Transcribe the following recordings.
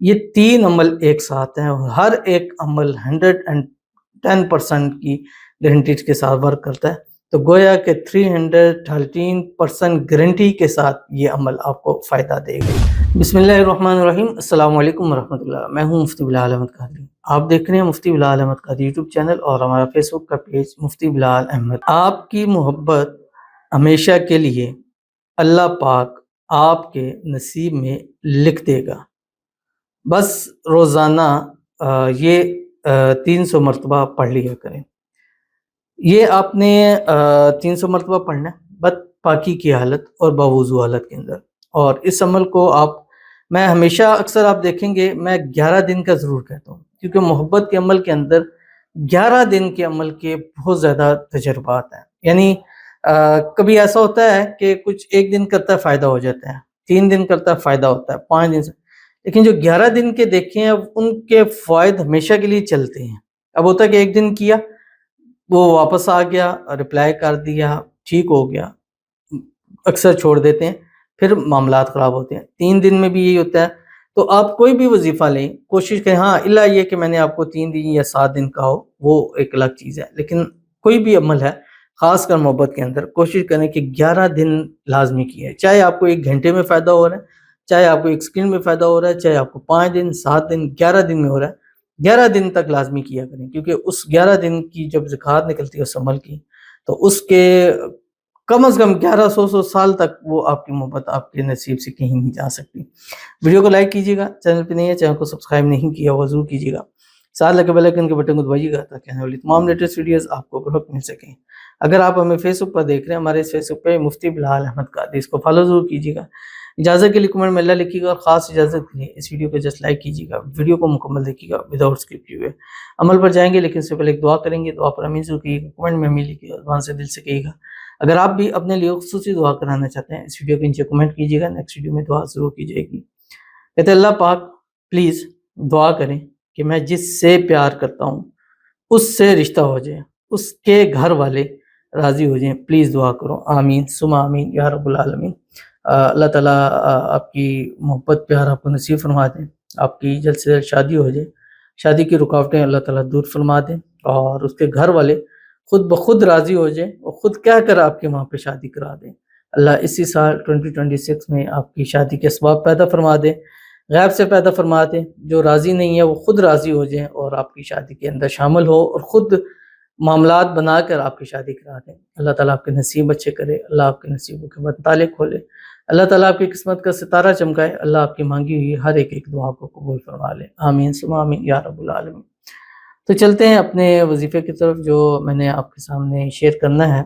یہ تین عمل ایک ساتھ ہیں اور ہر ایک عمل 110% کی گارنٹی کے ساتھ ورک کرتا ہے، تو گویا کہ 313% گارنٹی کے ساتھ یہ عمل آپ کو فائدہ دے گا۔ بسم اللہ الرحمن الرحیم، السلام علیکم ورحمۃ اللہ۔ میں ہوں مفتی بلال احمد قادری، آپ دیکھ رہے ہیں مفتی بلال احمد قادری یوٹیوب چینل اور ہمارا فیس بک کا پیج مفتی بلال احمد۔ آپ کی محبت ہمیشہ کے لیے اللہ پاک آپ کے نصیب میں لکھ دے گا۔ بس روزانہ یہ 300 مرتبہ پڑھ لیا کریں۔ یہ آپ نے 300 مرتبہ پڑھنا ہے بد پاکی کی حالت اور باوضو حالت کے اندر، اور اس عمل کو میں ہمیشہ اکثر آپ دیکھیں گے میں 11 دن کا ضرور کہتا ہوں، کیونکہ محبت کے عمل کے اندر 11 دن کے عمل کے بہت زیادہ تجربات ہیں۔ یعنی کبھی ایسا ہوتا ہے کہ کچھ ایک دن کرتا ہے فائدہ ہو جاتا ہے، 3 دن کرتا ہے فائدہ ہوتا ہے، 5 دن سے، لیکن جو 11 دن کے دیکھیں اب ان کے فوائد ہمیشہ کے لیے چلتے ہیں۔ اب ہوتا ہے کہ ایک دن کیا، وہ واپس آ گیا، رپلائی کر دیا، ٹھیک ہو گیا، اکثر چھوڑ دیتے ہیں، پھر معاملات خراب ہوتے ہیں۔ 3 دن میں بھی یہی ہوتا ہے۔ تو آپ کوئی بھی وظیفہ لیں، کوشش کریں، ہاں الا یہ کہ میں نے آپ کو 3 دن یا 7 دن کہا ہو، وہ ایک الگ چیز ہے، لیکن کوئی بھی عمل ہے خاص کر محبت کے اندر کوشش کریں کہ 11 دن لازمی کیا ہے، چاہے آپ کو 1 گھنٹے میں فائدہ ہو رہا ہے، چاہے آپ کو 1 سیکنڈ میں فائدہ ہو رہا ہے، چاہے آپ کو 5 دن 7 دن 11 دن میں ہو رہا ہے، 11 دن تک لازمی کیا کریں، کیونکہ اس 11 دن کی جب زکوٰۃ نکلتی ہے اس عمل کی، تو اس کے کم از کم 1100 سال تک وہ آپ کی محبت آپ کے نصیب سے کہیں نہیں جا سکتی۔ ویڈیو کو لائک کیجیے گا، چینل پہ نہیں ہے چینل کو سبسکرائب نہیں کیا وہ ضرور کیجیے گا، ساتھ لگے بیل آئیکن کے بٹن کو دبائیے گا تاکہ آنے والی تمام لیٹسٹ ویڈیوز آپ کو بر وقت مل سکیں۔ اگر آپ ہمیں فیس بک پر دیکھ رہے ہیں، ہمارے اس فیس بک پہ مفتی بلال احمد قادری، اس کو فالو ضرور کیجیے گا۔ اجازت کے لیے کمنٹ میں اللہ لکھیے گا، اور خاص اجازت کے لیے اس ویڈیو کو جسٹ لائک کیجیے گا، ویڈیو کو مکمل دیکھیے گا وداؤٹ اسکپ کیے ہوئے۔ عمل پر جائیں گے لیکن اس سے پہلے ایک دعا کریں گے، دعا پر امین ضرور کیجیے گا، کمنٹ میں امین لکھیے گا، زبان سے دل سے کہیے گا۔ اگر آپ بھی اپنے لیے خصوصی دعا کرانا چاہتے ہیں، اس ویڈیو کے نیچے کمنٹ کیجیے گا، نیکسٹ ویڈیو میں دعا ضرور کی جائے گی۔ کہتے ہیں اللہ پاک پلیز دعا کریں کہ میں جس سے پیار کرتا ہوں اس سے رشتہ ہو جائے، اس کے گھر والے راضی ہو جائیں، پلیز دعا کرو، آمین ثم آمین یا رب العالمین۔ اللہ تعالیٰ آپ کی محبت پیار آپ کو نصیب فرما دیں، آپ کی جلد سے جلد شادی ہو جائے، شادی کی رکاوٹیں اللہ تعالیٰ دور فرما دیں، اور اس کے گھر والے خود بخود راضی ہو جائیں اور خود کہہ کر آپ کے وہاں پہ شادی کرا دیں۔ اللہ اسی سال 2026 میں آپ کی شادی کے اسباب پیدا فرما دیں، غیب سے پیدا فرما دیں، جو راضی نہیں ہے وہ خود راضی ہو جائیں اور آپ کی شادی کے اندر شامل ہو، اور خود معاملات بنا کر آپ کی شادی کرا دیں۔ اللہ تعالیٰ آپ کے نصیب اچھے کرے، اللہ آپ کے نصیبوں کے تالے کھولے، اللہ تعالیٰ آپ کی قسمت کا ستارہ چمکائے، اللہ آپ کی مانگی ہوئی ہر ایک دعا کو قبول فرما لے، آمین ثم آمین یا رب العالمین۔ تو چلتے ہیں اپنے وظیفے کی طرف جو میں نے آپ کے سامنے شیئر کرنا ہے،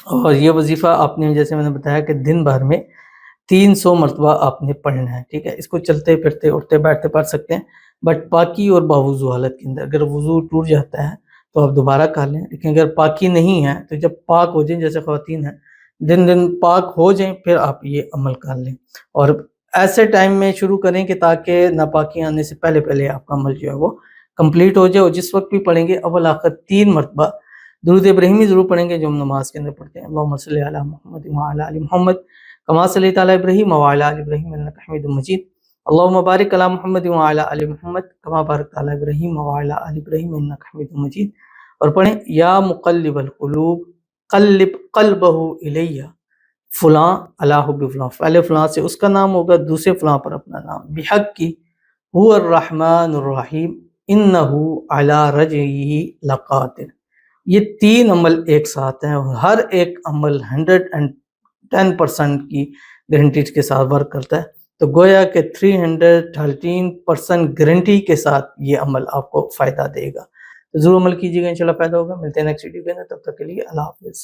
اور یہ وظیفہ آپ نے جیسے میں نے بتایا کہ دن بھر میں 300 مرتبہ آپ نے پڑھنا ہے، ٹھیک ہے۔ اس کو چلتے پھرتے اٹھتے بیٹھتے پڑھ سکتے ہیں، بٹ پاکی اور باوضو حالت کے اندر، اگر وضو ٹوٹ جاتا ہے تو آپ دوبارہ کر لیں، لیکن اگر پاکی نہیں ہے تو جب پاک ہو جائیں، جیسے خواتین ہیں دن پاک ہو جائیں، پھر آپ یہ عمل کر لیں، اور ایسے ٹائم میں شروع کریں کہ تاکہ ناپاکی آنے سے پہلے آپ کا عمل جو ہے وہ کمپلیٹ ہو جائے، اور جس وقت بھی پڑھیں گے اول آخر 3 مرتبہ درود ابراہیمی ضرور پڑھیں گے جو ہم نماز کے اندر پڑھتے ہیں، اللہم صلی علی محمد وعلی آل محمد کما صلیت علی ابراہیم وعلی آل ابراہیم انک حمید مجید، اللہم بارک علی محمد وعلی آل محمد کما بارکت علی ابراہیم وعلی آل ابراہیم انک حمید مجید، اور پڑھیں یا مقلب القلوب قلب قلبہ الیہ فلاں علی حب فلاں، پہلے فلاں سے اس کا نام ہوگا، دوسرے فلاں پر اپنا نام، بحق کی هو الرحمن الرحیم انہ علی رجعہ لقادر۔ یہ 3 عمل ایک ساتھ ہیں اور ہر ایک عمل 110% کی گارنٹی کے ساتھ ورک کرتا ہے، تو گویا کہ 313% گارنٹی کے ساتھ یہ عمل آپ کو فائدہ دے گا۔ ضرور عمل کیجیے گا، انشاءاللہ فائدہ ہوگا۔ ملتے ہیں نیکسٹ ویڈیو کے اندر، تب تک کے لیے اللہ حافظ۔